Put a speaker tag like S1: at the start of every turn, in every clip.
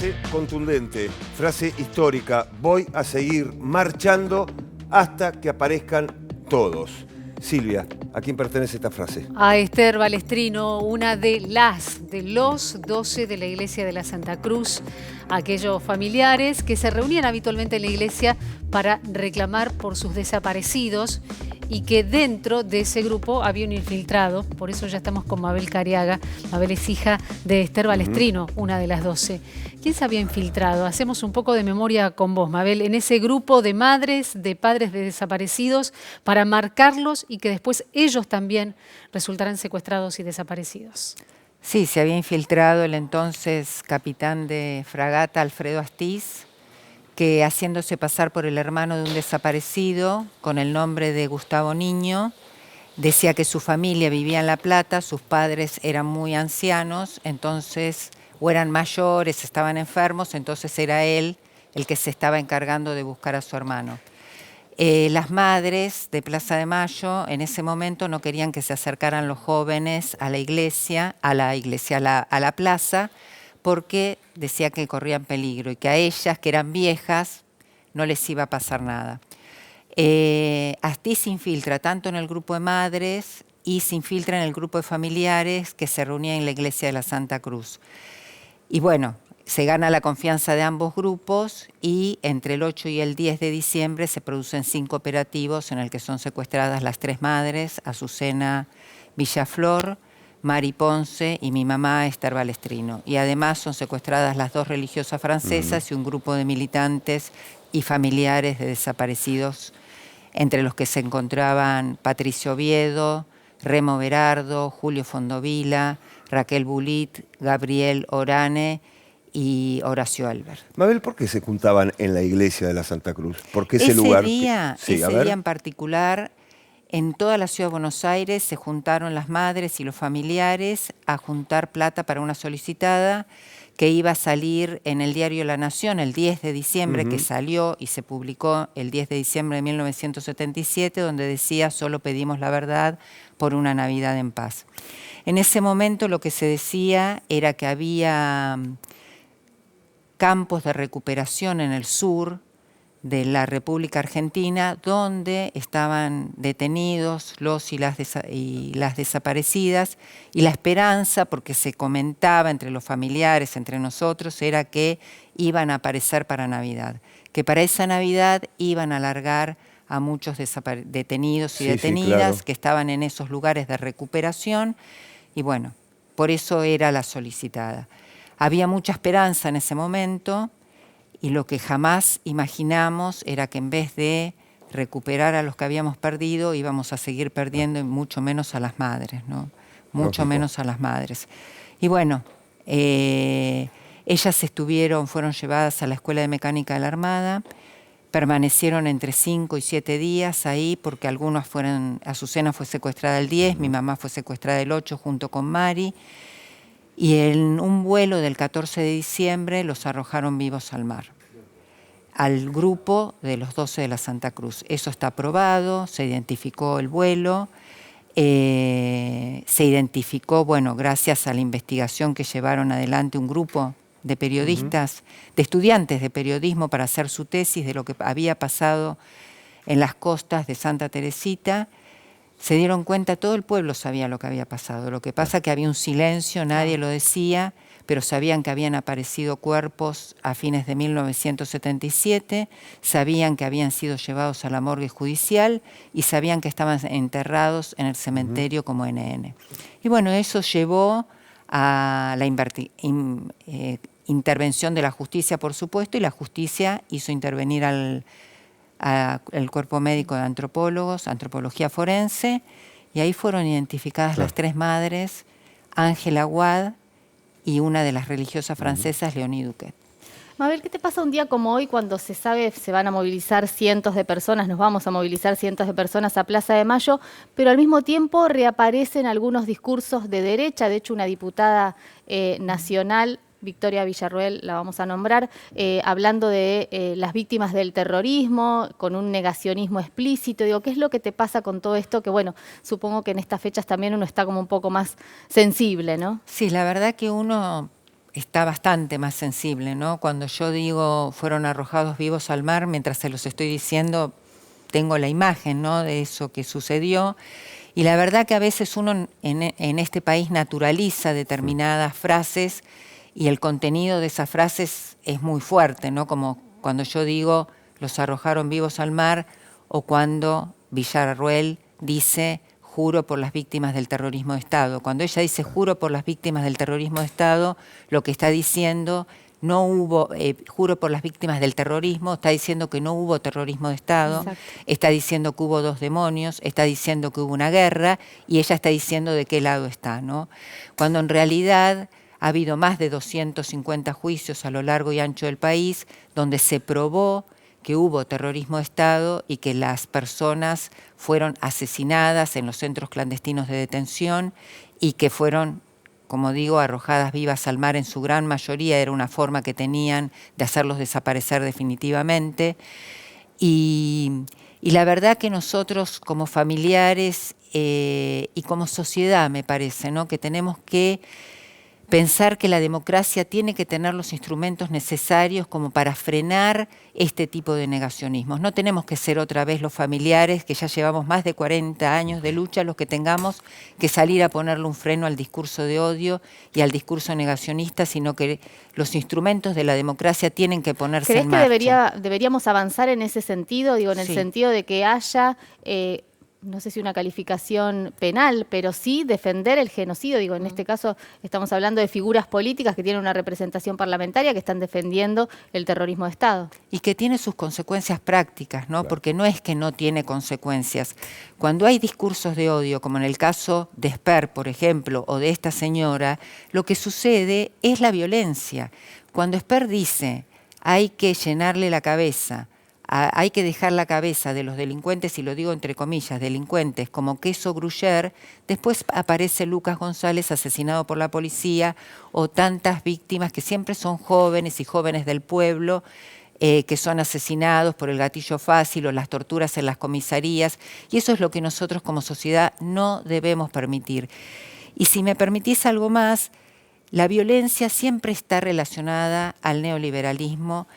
S1: frase contundente, frase histórica. Voy a seguir marchando hasta que aparezcan todos. Silvia, ¿a quién pertenece esta frase?
S2: A Esther Balestrino, una de los 12 de la Iglesia de la Santa Cruz, aquellos familiares que se reunían habitualmente en la iglesia para reclamar por sus desaparecidos y que dentro de ese grupo había un infiltrado. Por eso ya estamos con Mabel Cariaga. Mabel es hija de Esther Balestrino, una de las 12. ¿Quién se había infiltrado? Hacemos un poco de memoria con vos, Mabel, en ese grupo de madres, de padres de desaparecidos, para marcarlos y que después ellos también resultaran secuestrados y desaparecidos.
S3: Sí, se había infiltrado el entonces capitán de fragata Alfredo Astiz, que haciéndose pasar por el hermano de un desaparecido, con el nombre de Gustavo Niño, decía que su familia vivía en La Plata, sus padres eran muy ancianos, entonces, o eran mayores, estaban enfermos, entonces era él el que se estaba encargando de buscar a su hermano. Las madres de Plaza de Mayo en ese momento no querían que se acercaran los jóvenes a la plaza, porque decía que corrían peligro y que a ellas, que eran viejas, no les iba a pasar nada. Astiz se infiltra tanto en el grupo de madres y se infiltra en el grupo de familiares que se reunía en la iglesia de la Santa Cruz. Y bueno, se gana la confianza de ambos grupos y entre el 8 y el 10 de diciembre se producen 5 operativos en el que son secuestradas las 3 madres, Azucena Villaflor, Mari Ponce y mi mamá Esther Balestrino. Y además son secuestradas las 2 religiosas francesas y un grupo de militantes y familiares de desaparecidos, entre los que se encontraban Patricio Oviedo, Remo Berardo, Julio Fondovila, Raquel Bulit, Gabriel Orane y Horacio Albert.
S1: Mabel, ¿por qué se juntaban en la iglesia de la Santa Cruz? ¿Por qué ese lugar?
S3: Ese día en particular, en toda la ciudad de Buenos Aires se juntaron las madres y los familiares a juntar plata para una solicitada que iba a salir en el diario La Nación el 10 de diciembre, que salió y se publicó el 10 de diciembre de 1977, donde decía: solo pedimos la verdad por una Navidad en paz. En ese momento lo que se decía era que había campos de recuperación en el sur de la República Argentina donde estaban detenidos los y las desaparecidas, y la esperanza, porque se comentaba entre los familiares, entre nosotros, era que iban a aparecer para Navidad, que para esa Navidad iban a largar a muchos detenidos y detenidas, claro, que estaban en esos lugares de recuperación, y bueno, por eso era la solicitada. Había mucha esperanza en ese momento y lo que jamás imaginamos era que en vez de recuperar a los que habíamos perdido, íbamos a seguir perdiendo y mucho menos a las madres, ¿no? Mucho menos a las madres. Y bueno, ellas fueron llevadas a la Escuela de Mecánica de la Armada, permanecieron entre 5 y 7 días ahí porque algunos Azucena fue secuestrada el 10, mi mamá fue secuestrada el 8 junto con Mari. Y en un vuelo del 14 de diciembre los arrojaron vivos al mar, al grupo de los 12 de la Santa Cruz. Eso está aprobado, se identificó el vuelo, se identificó, bueno, gracias a la investigación que llevaron adelante un grupo de periodistas, de estudiantes de periodismo para hacer su tesis de lo que había pasado en las costas de Santa Teresita. Se dieron cuenta, todo el pueblo sabía lo que había pasado. Lo que pasa es que había un silencio, nadie lo decía, pero sabían que habían aparecido cuerpos a fines de 1977, sabían que habían sido llevados a la morgue judicial y sabían que estaban enterrados en el cementerio como NN. Y bueno, eso llevó a la intervención de la justicia, por supuesto, y la justicia hizo intervenir al cuerpo médico de antropólogos, antropología forense, y ahí fueron identificadas las 3 madres, Ángela Aguad y una de las religiosas francesas, Leonie Duquet.
S4: Mabel, ¿qué te pasa un día como hoy cuando se sabe se van a movilizar cientos de personas, nos vamos a movilizar cientos de personas a Plaza de Mayo, pero al mismo tiempo reaparecen algunos discursos de derecha? De hecho, una diputada nacional, Victoria Villarroel, la vamos a nombrar, hablando de las víctimas del terrorismo, con un negacionismo explícito. Digo, ¿qué es lo que te pasa con todo esto? Que bueno, supongo que en estas fechas también uno está como un poco más sensible, ¿no?
S3: Sí, la verdad que uno está bastante más sensible, ¿no? Cuando yo digo fueron arrojados vivos al mar, mientras se los estoy diciendo, tengo la imagen, ¿no?, de eso que sucedió. Y la verdad que a veces uno en este país naturaliza determinadas frases y el contenido de esas frases es muy fuerte, ¿no? Como cuando yo digo los arrojaron vivos al mar, o cuando Villarruel dice juro por las víctimas del terrorismo de Estado. Cuando ella dice juro por las víctimas del terrorismo de Estado, lo que está diciendo no hubo, juro por las víctimas del terrorismo, está diciendo que no hubo terrorismo de Estado,
S4: Exacto.
S3: está diciendo que hubo 2 demonios, está diciendo que hubo una guerra, y ella está diciendo de qué lado está, ¿no? Cuando en realidad ha habido más de 250 juicios a lo largo y ancho del país, donde se probó que hubo terrorismo de Estado y que las personas fueron asesinadas en los centros clandestinos de detención y que fueron, como digo, arrojadas vivas al mar en su gran mayoría. Era una forma que tenían de hacerlos desaparecer definitivamente. Y la verdad que nosotros como familiares y como sociedad, me parece, ¿no?, que tenemos que pensar que la democracia tiene que tener los instrumentos necesarios como para frenar este tipo de negacionismos. No tenemos que ser otra vez los familiares, que ya llevamos más de 40 años de lucha, los que tengamos que salir a ponerle un freno al discurso de odio y al discurso negacionista, sino que los instrumentos de la democracia tienen que ponerse en marcha.
S4: ¿Crees que deberíamos avanzar en ese sentido? Digo, en el
S3: Sí.
S4: sentido de que haya... no sé si una calificación penal, pero sí defender el genocidio. Digo, en este caso estamos hablando de figuras políticas que tienen una representación parlamentaria que están defendiendo el terrorismo de Estado.
S3: Y que tiene sus consecuencias prácticas, ¿no?
S1: Claro.
S3: Porque no es que no tiene consecuencias. Cuando hay discursos de odio, como en el caso de Esper, por ejemplo, o de esta señora, lo que sucede es la violencia. Cuando Esper dice hay que llenarle la cabeza, hay que dejar la cabeza de los delincuentes, y lo digo entre comillas, delincuentes, como queso gruyère, después aparece Lucas González asesinado por la policía, o tantas víctimas que siempre son jóvenes y jóvenes del pueblo, que son asesinados por el gatillo fácil o las torturas en las comisarías, y eso es lo que nosotros como sociedad no debemos permitir. Y si me permitís algo más, la violencia siempre está relacionada al neoliberalismo.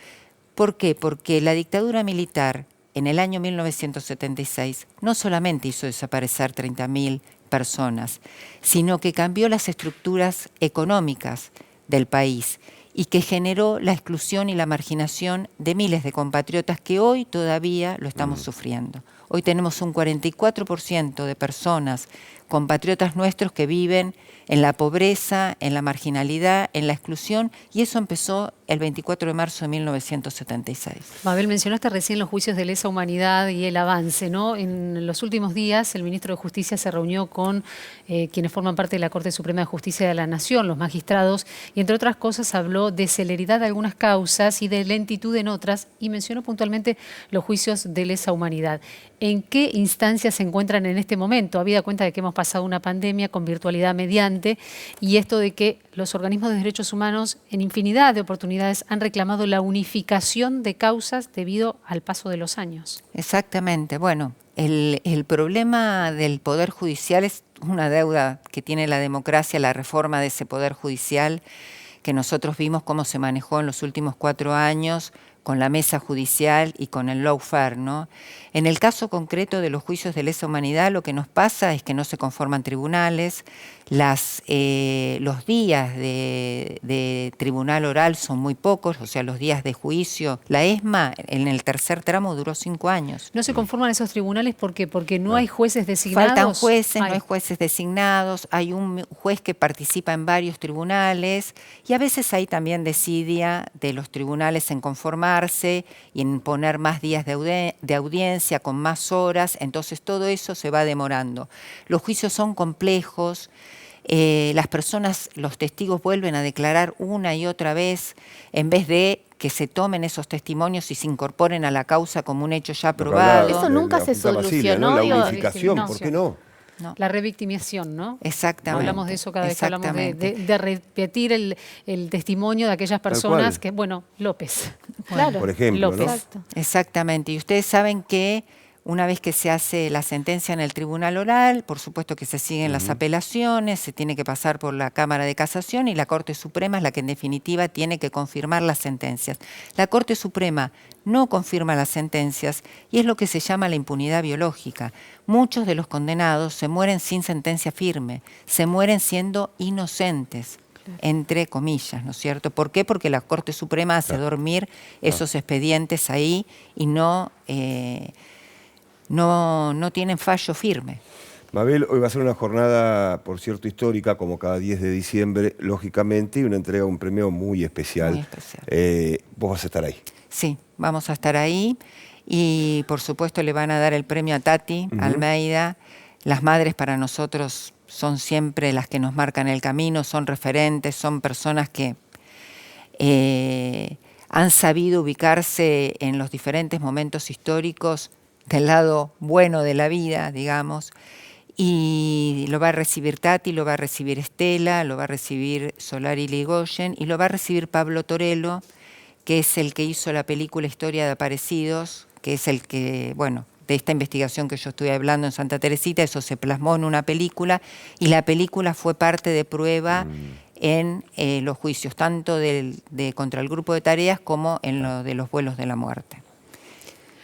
S3: ¿Por qué? Porque la dictadura militar en el año 1976 no solamente hizo desaparecer 30.000 personas, sino que cambió las estructuras económicas del país y que generó la exclusión y la marginación de miles de compatriotas que hoy todavía lo estamos sufriendo. Hoy tenemos un 44% de personas, compatriotas nuestros, que viven en la pobreza, en la marginalidad, en la exclusión, y eso empezó el 24 de marzo de 1976.
S2: Mabel, mencionaste recién los juicios de lesa humanidad y el avance, ¿no? En los últimos días el ministro de Justicia se reunió con quienes forman parte de la Corte Suprema de Justicia de la Nación, los magistrados, y entre otras cosas habló de celeridad de algunas causas y de lentitud en otras, y mencionó puntualmente los juicios de lesa humanidad. ¿En qué instancias se encuentran en este momento? Habida cuenta de que hemos pasado una pandemia con virtualidad mediante, y esto de que los organismos de derechos humanos en infinidad de oportunidades han reclamado la unificación de causas debido al paso de los años.
S3: Exactamente. Bueno, el problema del Poder Judicial es una deuda que tiene la democracia, la reforma de ese Poder Judicial, que nosotros vimos cómo se manejó en los últimos 4 años con la mesa judicial y con el lawfare, ¿no? En el caso concreto de los juicios de lesa humanidad, lo que nos pasa es que no se conforman tribunales, los días de tribunal oral son muy pocos, o sea, los días de juicio. La ESMA en el tercer tramo duró 5 años.
S2: ¿No se conforman esos tribunales porque no hay jueces designados?
S3: Faltan jueces, no hay jueces designados, hay un juez que participa en varios tribunales, y a veces hay también desidia de los tribunales en conformarse y en poner más días de audiencia, con más horas, entonces todo eso se va demorando. Los juicios son complejos. Las personas, los testigos vuelven a declarar una y otra vez, en vez de que se tomen esos testimonios y se incorporen a la causa como un hecho ya probado.
S4: Eso nunca se solucionó,
S1: La
S4: digo,
S1: unificación, ¿por qué no?
S3: No.
S2: La revictimización, ¿no?
S3: Exactamente.
S2: Hablamos de eso cada vez que hablamos
S3: Exactamente.
S2: de repetir el testimonio de aquellas personas que, bueno, López.
S4: Claro.
S1: Por ejemplo,
S2: López.
S1: ¿no?
S4: Exacto.
S3: Exactamente. Y ustedes saben que Una vez que se hace la sentencia en el tribunal oral, por supuesto que se siguen las apelaciones, se tiene que pasar por la Cámara de Casación y la Corte Suprema es la que en definitiva tiene que confirmar las sentencias. La Corte Suprema no confirma las sentencias y es lo que se llama la impunidad biológica. Muchos de los condenados se mueren sin sentencia firme, se mueren siendo inocentes, entre comillas, ¿no es cierto? ¿Por qué? Porque la Corte Suprema hace dormir esos expedientes ahí y no tienen fallo firme.
S1: Mabel, hoy va a ser una jornada, por cierto, histórica, como cada 10 de diciembre, lógicamente, y una entrega de un premio muy especial.
S3: Muy especial.
S1: Vos vas a estar ahí.
S3: Sí, vamos a estar ahí y por supuesto le van a dar el premio a Tati Almeida. Las madres para nosotros son siempre las que nos marcan el camino, son referentes, son personas que han sabido ubicarse en los diferentes momentos históricos del lado bueno de la vida, digamos, y lo va a recibir Tati, lo va a recibir Estela, lo va a recibir Solari Ligoyen y lo va a recibir Pablo Torello, que es el que hizo la película Historia de Aparecidos, que es el que, bueno, de esta investigación que yo estuve hablando en Santa Teresita, eso se plasmó en una película y la película fue parte de prueba en los juicios, tanto contra el grupo de tareas como en lo de los vuelos de la muerte.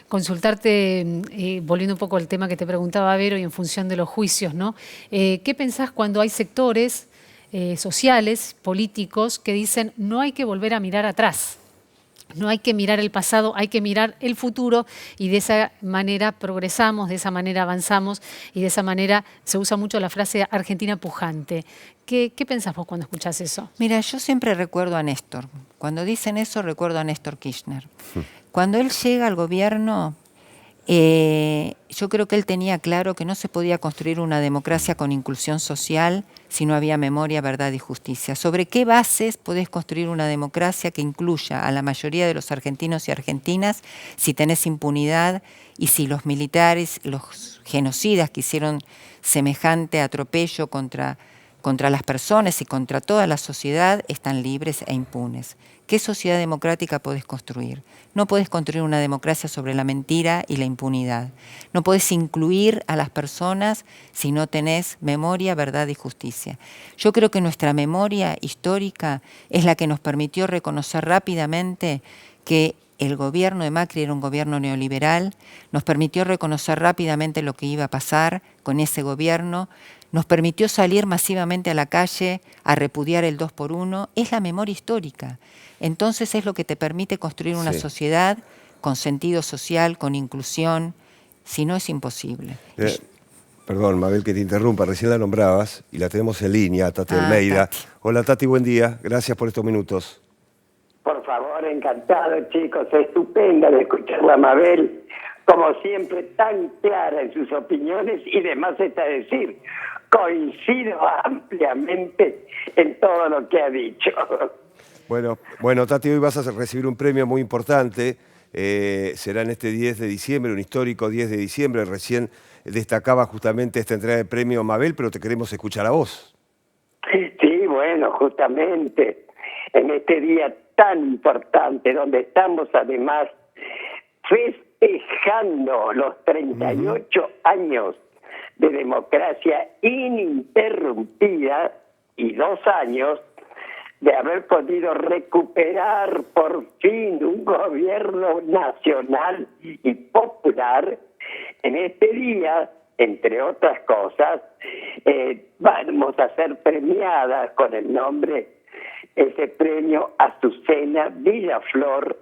S2: Consultarte, volviendo un poco al tema que te preguntaba Vero y en función de los juicios, ¿no? ¿Qué pensás cuando hay sectores sociales, políticos, que dicen no hay que volver a mirar atrás? No hay que mirar el pasado, hay que mirar el futuro y de esa manera progresamos, de esa manera avanzamos y de esa manera se usa mucho la frase Argentina pujante. ¿Qué pensás vos cuando escuchás eso?
S3: Mira, yo siempre recuerdo a Néstor. Cuando dicen eso recuerdo a Néstor Kirchner. Cuando él llega al gobierno, yo creo que él tenía claro que no se podía construir una democracia con inclusión social si no había memoria, verdad y justicia. ¿Sobre qué bases podés construir una democracia que incluya a la mayoría de los argentinos y argentinas si tenés impunidad y si los militares, los genocidas que hicieron semejante atropello contra las personas y contra toda la sociedad están libres e impunes? ¿Qué sociedad democrática podés construir? No podés construir una democracia sobre la mentira y la impunidad. No podés incluir a las personas si no tenés memoria, verdad y justicia. Yo creo que nuestra memoria histórica es la que nos permitió reconocer rápidamente que el gobierno de Macri era un gobierno neoliberal, nos permitió reconocer rápidamente lo que iba a pasar con ese gobierno, nos permitió salir masivamente a la calle a repudiar el 2x1, es la memoria histórica. Entonces es lo que te permite construir una sociedad con sentido social, con inclusión, si no es imposible.
S1: Perdón, Mabel, que te interrumpa, recién la nombrabas y la tenemos en línea, Tati Almeida.
S3: Tati.
S1: Hola Tati, buen día, gracias por estos minutos.
S5: Por favor, encantado chicos, estupenda de escucharla a Mabel, como siempre tan clara en sus opiniones y demás está decir, coincido ampliamente en todo lo que ha dicho.
S1: Bueno, Tati, hoy vas a recibir un premio muy importante, será en este 10 de diciembre, un histórico 10 de diciembre, recién destacaba justamente esta entrega de premio Mabel, pero te queremos escuchar a vos.
S5: Sí, bueno, justamente en este día tan importante, donde estamos además festejando los 38 años de democracia ininterrumpida y 2 años de haber podido recuperar por fin un gobierno nacional y popular. En este día, entre otras cosas, vamos a ser premiadas con el nombre, ese premio Azucena Villaflor,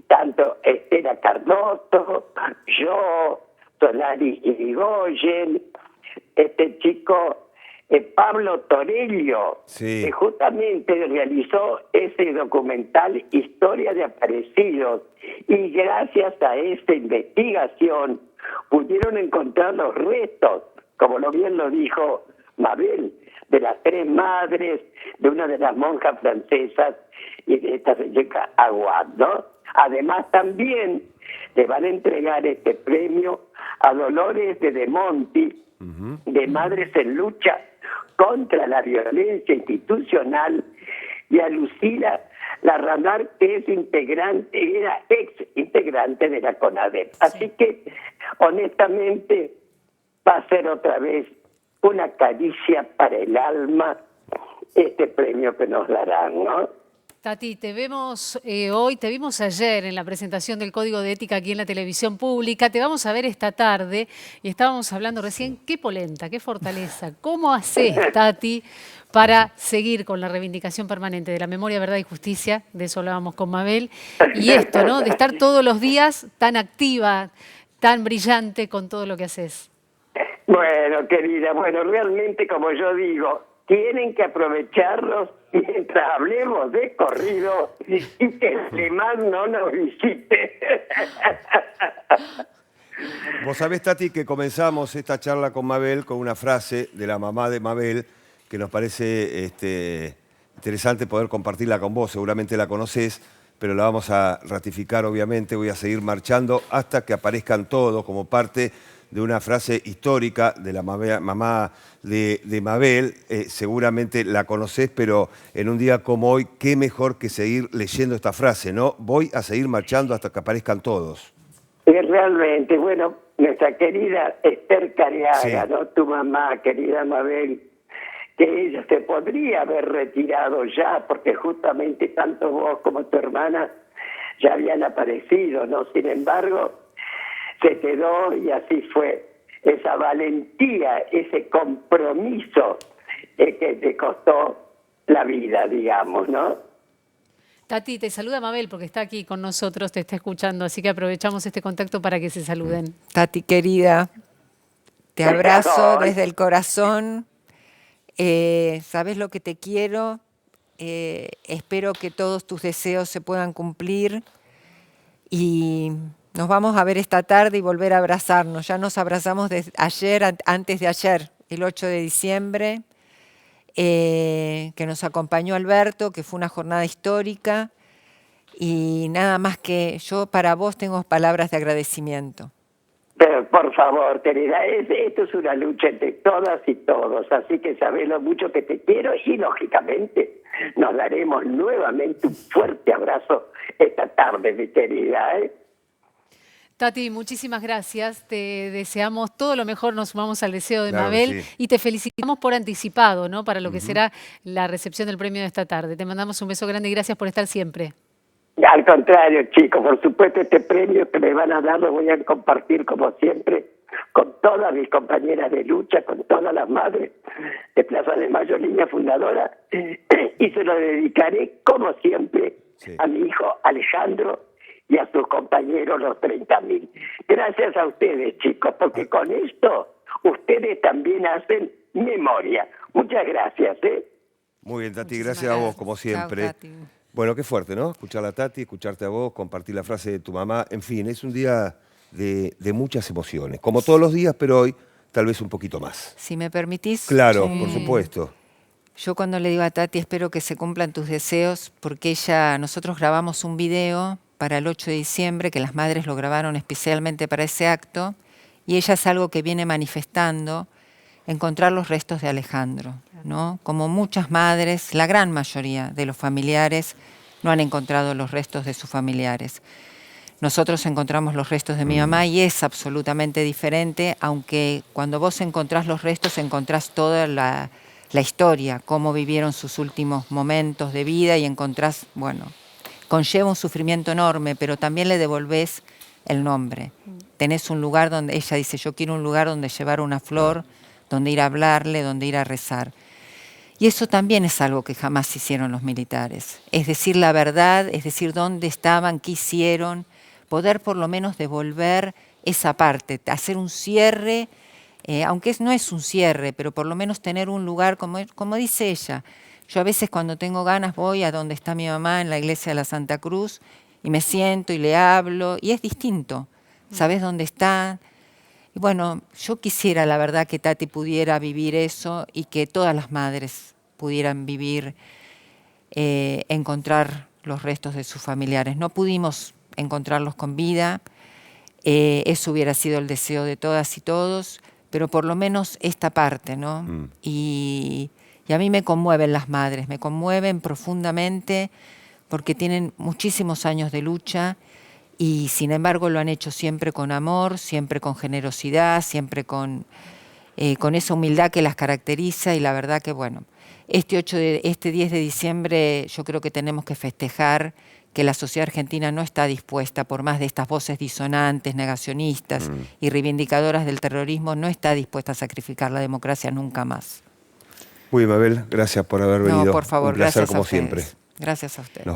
S5: tanto Estela Carlotto, yo, Solari Irigoyen, este chico Pablo Torello, que justamente realizó ese documental Historia de Aparecidos, y gracias a esta investigación pudieron encontrar los restos, como bien lo dijo Mabel, de las 3 madres, de una de las monjas francesas y de esta señora Aguad, ¿no? Además también le van a entregar este premio a Dolores de Monti, de Madres en Lucha contra la Violencia Institucional, y a Lucila Larranar, que es integrante, era ex integrante de la CONADEP. Así que, honestamente, va a ser otra vez una caricia para el alma este premio que nos darán, ¿no?
S2: Tati, te vemos hoy, te vimos ayer en la presentación del Código de Ética aquí en la televisión pública, te vamos a ver esta tarde y estábamos hablando recién, qué polenta, qué fortaleza, ¿cómo haces, Tati, para seguir con la reivindicación permanente de la memoria, verdad y justicia? De eso hablábamos con Mabel, y esto, ¿no? De estar todos los días tan activa, tan brillante con todo lo que haces.
S5: Bueno, querida, bueno, realmente, como yo digo, tienen que aprovecharlos mientras hablemos de corrido y que el alemán no nos visite.
S1: Vos sabés, Tati, que comenzamos esta charla con Mabel con una frase de la mamá de Mabel que nos parece interesante poder compartirla con vos. Seguramente la conocés, pero la vamos a ratificar, obviamente. Voy a seguir marchando hasta que aparezcan todos como parte de una frase histórica de la mamá de Mabel. Seguramente la conocés, pero en un día como hoy, qué mejor que seguir leyendo esta frase, ¿no? Voy a seguir marchando hasta que aparezcan todos.
S5: Realmente, bueno, nuestra querida Esther Careaga,
S1: Sí.
S5: ¿no? Tu mamá, querida Mabel, que ella se podría haber retirado ya, porque justamente tanto vos como tu hermana ya habían aparecido, ¿no? Sin embargo, se quedó y así fue. Esa valentía, ese compromiso que te costó la vida, digamos, ¿no?
S2: Tati, te saluda Mabel porque está aquí con nosotros, te está escuchando, así que aprovechamos este contacto para que se saluden.
S3: Tati querida, te abrazo desde el corazón. Sabes lo que te quiero. Espero que todos tus deseos se puedan cumplir. Y nos vamos a ver esta tarde y volver a abrazarnos. Ya nos abrazamos ayer, antes de ayer, el 8 de diciembre, que nos acompañó Alberto, que fue una jornada histórica. Y nada más que yo para vos tengo palabras de agradecimiento.
S5: Pero por favor, querida, esto es una lucha entre todas y todos, así que sabés lo mucho que te quiero y lógicamente nos daremos nuevamente un fuerte abrazo esta tarde, mi querida, ¿eh?
S2: Tati, muchísimas gracias. Te deseamos todo lo mejor, nos sumamos al deseo de
S1: Claro,
S2: Mabel
S1: sí.
S2: y te felicitamos por anticipado, ¿no? Para lo que será la recepción del premio de esta tarde. Te mandamos un beso grande y gracias por estar siempre.
S5: Al contrario, chicos, por supuesto este premio que me van a dar lo voy a compartir como siempre con todas mis compañeras de lucha, con todas las madres de Plaza de Mayo, línea fundadora, y se lo dedicaré como siempre a mi hijo Alejandro y a sus compañeros los 30.000. Gracias a ustedes, chicos, porque con esto ustedes también hacen memoria. Muchas gracias, ¿eh?
S1: Muy bien, Tati,
S3: Muchísimas
S1: gracias a vos,
S3: gracias.
S1: como
S3: Chao,
S1: siempre.
S3: Tati.
S1: Bueno, qué fuerte, ¿no? Escuchar a Tati, escucharte a vos, compartir la frase de tu mamá. En fin, es un día de muchas emociones. Como todos los días, pero hoy tal vez un poquito más.
S3: Si me permitís.
S1: Claro, por supuesto.
S3: Yo cuando le digo a Tati, espero que se cumplan tus deseos, porque nosotros grabamos un video para el 8 de diciembre, que las madres lo grabaron especialmente para ese acto, y ella es algo que viene manifestando, encontrar los restos de Alejandro, ¿no? Como muchas madres, la gran mayoría de los familiares no han encontrado los restos de sus familiares. Nosotros encontramos los restos de mi mamá y es absolutamente diferente, aunque cuando vos encontrás los restos encontrás toda la historia, cómo vivieron sus últimos momentos de vida y encontrás, bueno, conlleva un sufrimiento enorme, pero también le devolvés el nombre. Tenés un lugar donde, ella dice, yo quiero un lugar donde llevar una flor, donde ir a hablarle, donde ir a rezar. Y eso también es algo que jamás hicieron los militares. Es decir, la verdad, es decir, dónde estaban, qué hicieron, poder por lo menos devolver esa parte, hacer un cierre, aunque no es un cierre, pero por lo menos tener un lugar, como dice ella. Yo a veces cuando tengo ganas voy a donde está mi mamá, en la iglesia de la Santa Cruz, y me siento y le hablo, y es distinto. ¿Sabes dónde está? Y bueno, yo quisiera, la verdad, que Tati pudiera vivir eso y que todas las madres pudieran vivir, encontrar los restos de sus familiares. No pudimos encontrarlos con vida, eso hubiera sido el deseo de todas y todos, pero por lo menos esta parte, ¿no? Y a mí me conmueven las madres, me conmueven profundamente porque tienen muchísimos años de lucha y sin embargo lo han hecho siempre con amor, siempre con generosidad, siempre con esa humildad que las caracteriza, y la verdad que bueno, este 10 de diciembre yo creo que tenemos que festejar que la sociedad argentina no está dispuesta, por más de estas voces disonantes, negacionistas y reivindicadoras del terrorismo, no está dispuesta a sacrificar la democracia nunca más.
S1: Muy bien, Mabel, gracias por haber venido.
S3: No, por favor,
S1: un placer
S3: gracias
S1: como
S3: a ustedes.
S1: siempre.
S3: Gracias a ustedes.